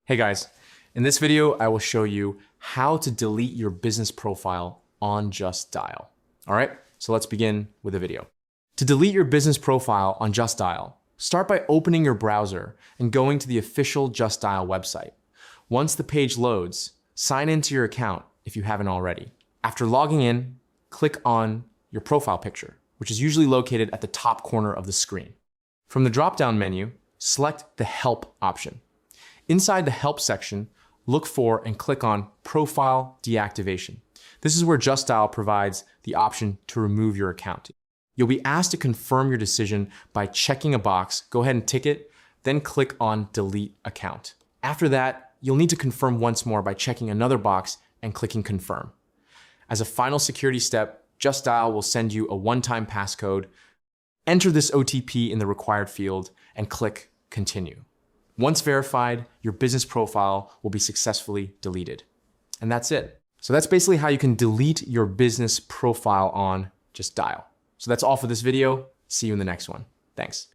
Hey guys, in this video, I will show you how to delete your business profile on Justdial. All right, so let's begin with the video. To delete your business profile on Justdial, start by opening your browser and going to the official Justdial website. Once the page loads, sign into your account if you haven't already. After logging in, click on your profile picture, which is usually located at the top corner of the screen. From the drop-down menu, select the Help option. Inside the Help section, look for and click on Profile Deactivation. This is where Justdial provides the option to remove your account. You'll be asked to confirm your decision by checking a box. Go ahead and tick it, then click on Delete Account. After that, you'll need to confirm once more by checking another box and clicking Confirm. As a final security step, Justdial will send you a one-time passcode. Enter this OTP in the required field and click Continue. Once verified, your business profile will be successfully deleted. And that's it. So that's basically how you can delete your business profile on Justdial. So that's all for this video. See you in the next one. Thanks.